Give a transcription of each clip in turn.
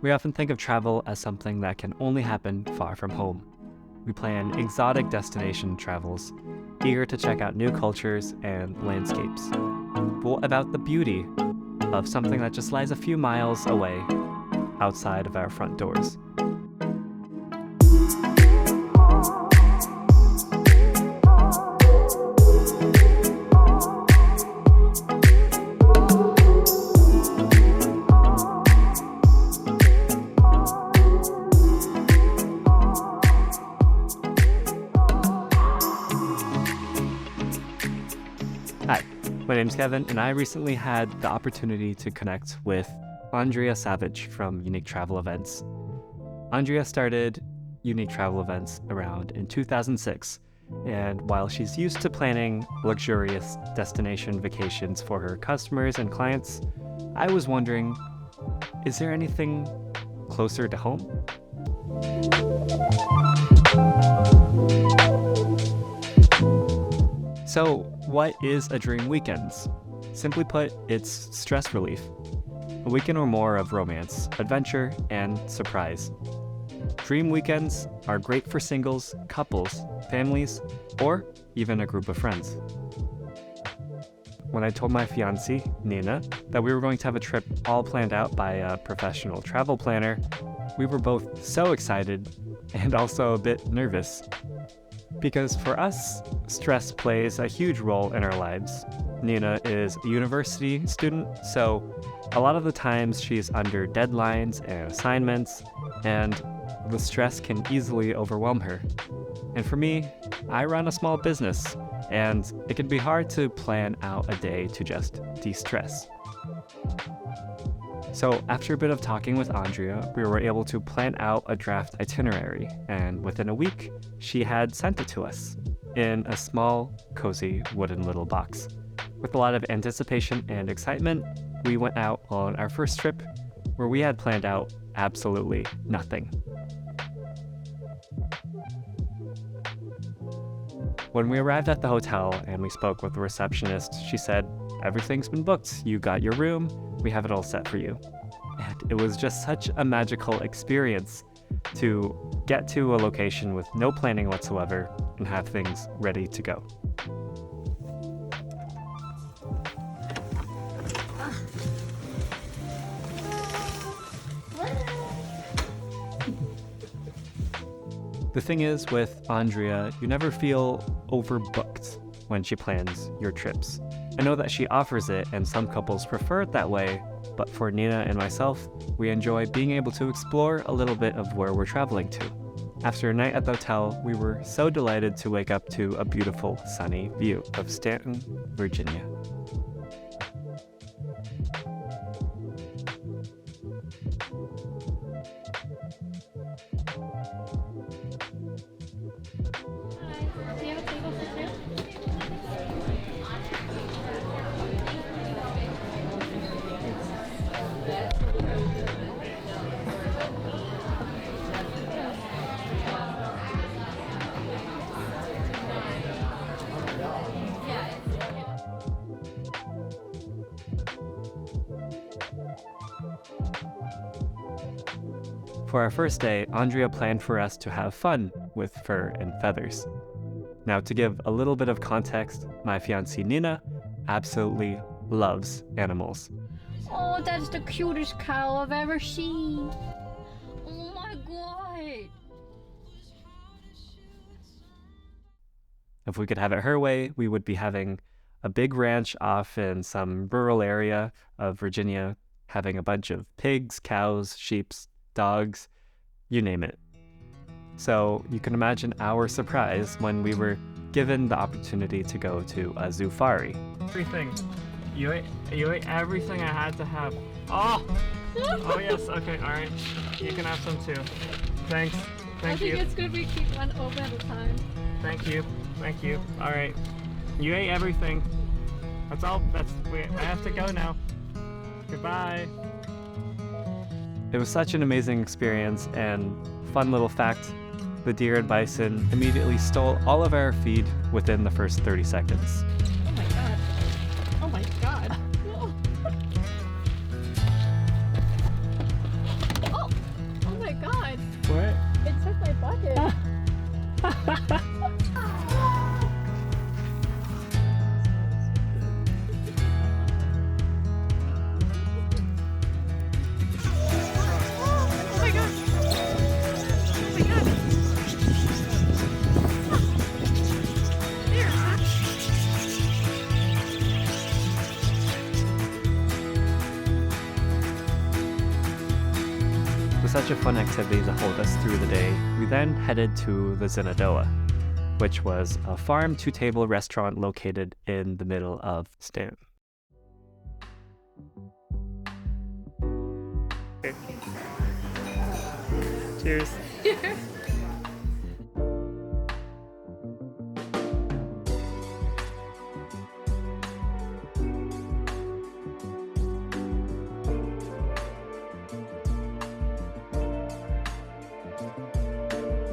We often think of travel as something that can only happen far from home. We plan exotic destination travels, eager to check out new cultures and landscapes. But what about the beauty of something that just lies a few miles away outside of our front doors? Hi, my name's Kevin, and I recently had the opportunity to connect with Andrea Savage from Unique Travel Events. Andrea started Unique Travel Events around in 2006, and while she's used to planning luxurious destination vacations for her customers and clients, I was wondering, is there anything closer to home? So, what is a dream weekends? Simply put, it's stress relief. A weekend or more of romance, adventure, and surprise. Dream weekends are great for singles, couples, families, or even a group of friends. When I told my fiancée, Nina, that we were going to have a trip all planned out by a professional travel planner, we were both so excited and also a bit nervous. Because for us, stress plays a huge role in our lives. Nina is a university student, so a lot of the times she's under deadlines and assignments, and the stress can easily overwhelm her. And for me, I run a small business, and it can be hard to plan out a day to just de-stress. So after a bit of talking with Andrea, we were able to plan out a draft itinerary, and within a week, she had sent it to us in a small, cozy wooden little box. With a lot of anticipation and excitement, we went out on our first trip where we had planned out absolutely nothing. When we arrived at the hotel and we spoke with the receptionist, she said, "Everything's been booked. You got your room. We have it all set for you." And it was just such a magical experience to get to a location with no planning whatsoever and have things ready to go. The thing is, with Andrea, you never feel overbooked when she plans your trips. I know that she offers it and some couples prefer it that way, but for Nina and myself, we enjoy being able to explore a little bit of where we're traveling to. After a night at the hotel, we were so delighted to wake up to a beautiful sunny view of Stanton, Virginia. Do you have a table for two? For our first day, Andrea planned for us to have fun with fur and feathers. Now, to give a little bit of context, my fiancée Nina absolutely loves animals. Oh, that's the cutest cow I've ever seen. Oh my god. If we could have it her way, we would be having a big ranch off in some rural area of Virginia, having a bunch of pigs, cows, sheep, dogs, you name it. So you can imagine our surprise when we were given the opportunity to go to a zoofari. Everything. You ate everything I had to have. Oh! Oh yes, okay, alright. You can have some too. Thanks. I think it's good we keep one open at a time. Thank you. Alright. You ate everything. That's all. I have to go now. Goodbye. It was such an amazing experience, and fun little fact, the deer and bison immediately stole all of our feed within the first 30 seconds. Oh my god. Oh my god. Oh. With such a fun activity to hold us through the day, we then headed to the Zinadoa, which was a farm-to-table restaurant located in the middle of Stanton. Cheers.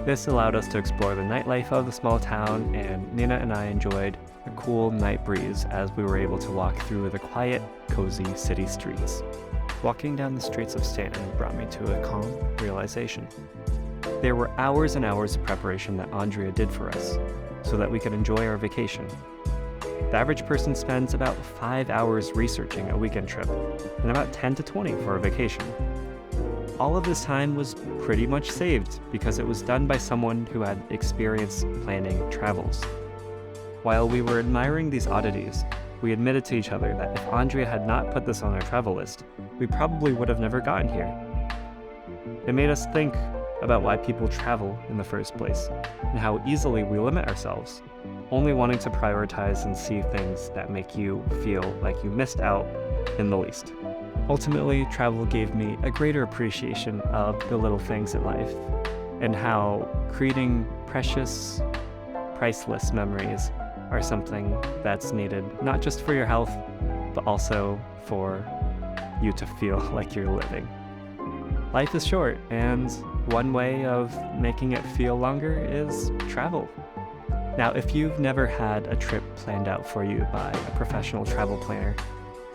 This allowed us to explore the nightlife of the small town, and Nina and I enjoyed a cool night breeze as we were able to walk through the quiet, cozy city streets. Walking down the streets of Stanton brought me to a calm realization. There were hours and hours of preparation that Andrea did for us so that we could enjoy our vacation. The average person spends about 5 hours researching a weekend trip and about 10 to 20 for a vacation. All of this time was pretty much saved because it was done by someone who had experience planning travels. While we were admiring these oddities, we admitted to each other that if Andrea had not put this on our travel list, we probably would have never gotten here. It made us think about why people travel in the first place and how easily we limit ourselves, only wanting to prioritize and see things that make you feel like you missed out in the least. Ultimately, travel gave me a greater appreciation of the little things in life and how creating precious, priceless memories are something that's needed not just for your health, but also for you to feel like you're living. Life is short, and one way of making it feel longer is travel. Now, if you've never had a trip planned out for you by a professional travel planner,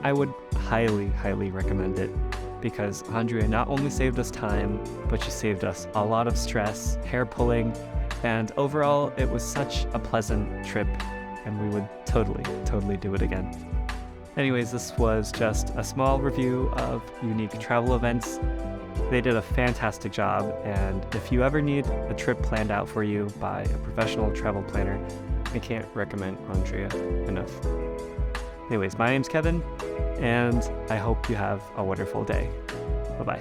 I would highly, highly recommend it because Andrea not only saved us time, but she saved us a lot of stress, hair pulling, and overall it was such a pleasant trip, and we would totally do it again. Anyways, this was just a small review of unique travel events. They did a fantastic job, and if you ever need a trip planned out for you by a professional travel planner, I can't recommend Andrea enough. Anyways, my name's Kevin, and I hope you have a wonderful day. Bye-bye.